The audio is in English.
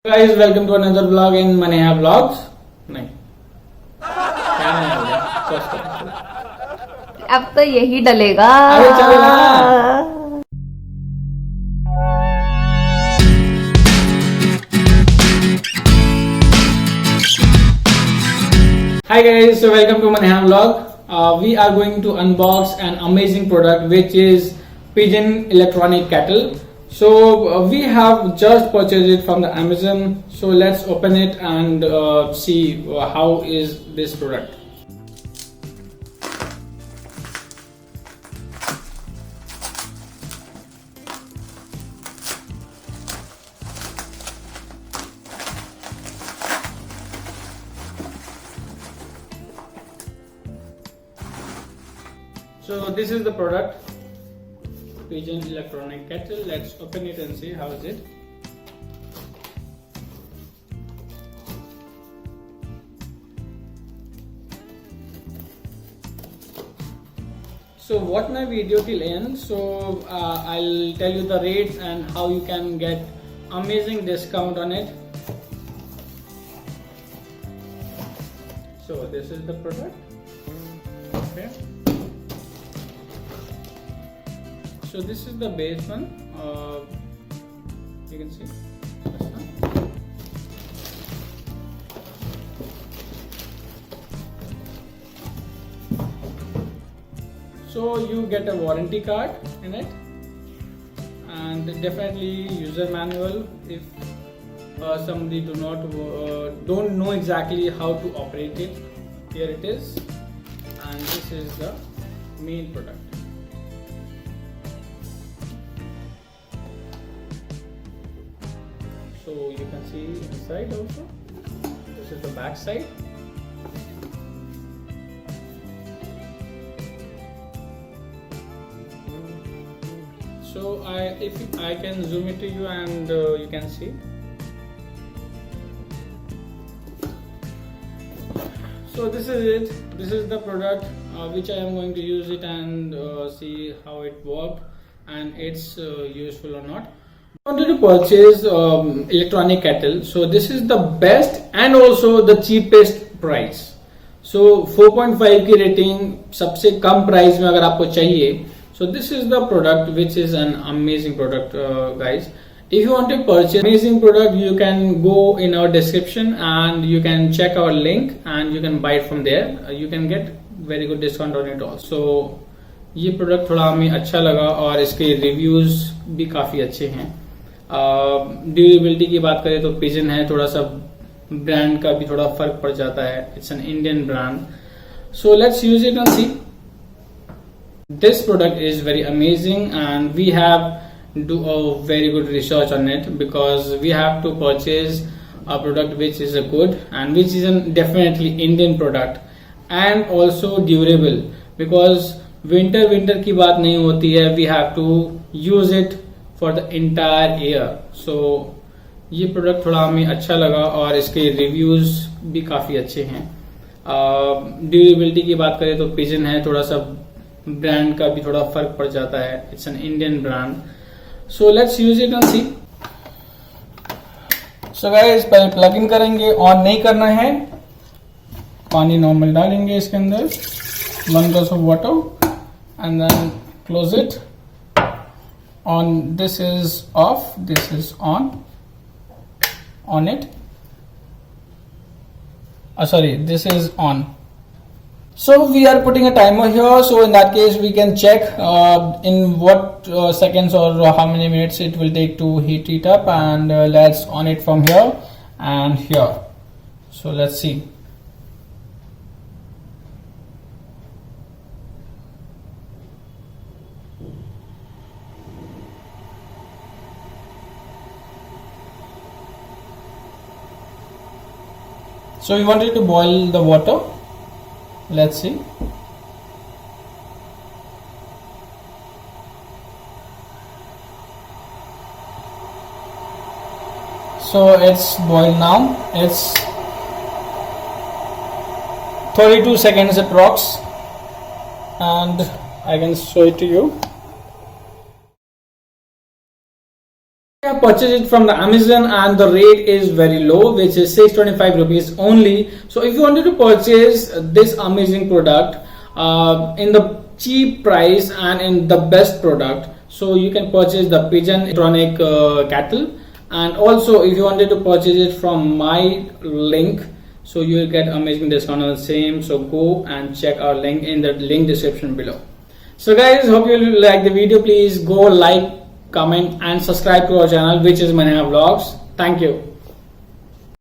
Guys, welcome to another vlog in Maneha Vlogs. नहीं क्या नहीं हो गया अब तो यही डलेगा। अरे चलेगा ना। Hi guys, so welcome to Maneha Vlog. We are going to unbox an amazing product which is Pigeon electronic kettle. So we have just purchased it from the Amazon. So let's open it and see how is this product. So this is the product. Pigeon electronic kettle. Let's open it and see how is it. So watch my video till end. So I'll tell you the rates and how you can get amazing discount on it. So this is the product. Okay. So this is the base one. You can see this one. So you get a warranty card in it, and definitely user manual if somebody don't know exactly how to operate it. Here it is, and this is the main product. So you can see inside also. This is the back side. So if I can zoom it to you and you can see. So this is it. This is the product which I am going to use it and see how it worked and it's useful or not. I wanted to purchase electronic kettle. So this is the best and also the cheapest price. So 4.5 की rating सबसे कम price में अगर आपको चाहिए. So this is the product which is an amazing product, guys. If you want to purchase amazing product, you can go in our description and you can check our link and you can buy it from there. You can get very good discount on it also. So ये product थोड़ा हमें अच्छा लगा और इसके reviews भी काफ़ी अच्छे हैं. ड्यूरेबिलिटी की बात करें तो पिजन है, थोड़ा सा ब्रांड का भी थोड़ा फर्क पड़ जाता है. It's an Indian brand. So let's use it and see. This product is very amazing and we have do a very good research on it because we have to purchase a product which is a good and which is a definitely Indian product and also durable because winter की बात नहीं होती है. We have to use it for the entire year. So ये product थोड़ा हमें अच्छा लगा और इसके रिव्यूज भी काफी अच्छे हैं. ड्यूरेबिलिटी की बात करें तो पिजन है, थोड़ा सा ब्रांड का भी थोड़ा फर्क पड़ जाता है. It's an Indian brand. So let's use it and see. So guys पहले प्लग इन करेंगे. ऑन नहीं करना है, पानी नॉर्मल डालेंगे इसके अंदर, 1 glass of water and then close it. On this is off, this is on it. Sorry, this is on. So we are putting a timer here, so in that case we can check in what seconds or how many minutes it will take to heat it up, and let's on it from here and here. So let's see. So we wanted to boil the water. Let's see. So it's boiled now. It's 32 seconds approx, and I can show it to you. purchase it from the Amazon and the rate is very low, which is 625 rupees only. So if you wanted to purchase this amazing product in the cheap price and in the best product, so you can purchase the Pigeon electronic kettle. And also if you wanted to purchase it from my link, so you will get amazing discount on the same. So go and check our link in the link description below. So guys, hope you like the video. Please go like, comment and subscribe to our channel, which is Maneha Vlogs. Thank you.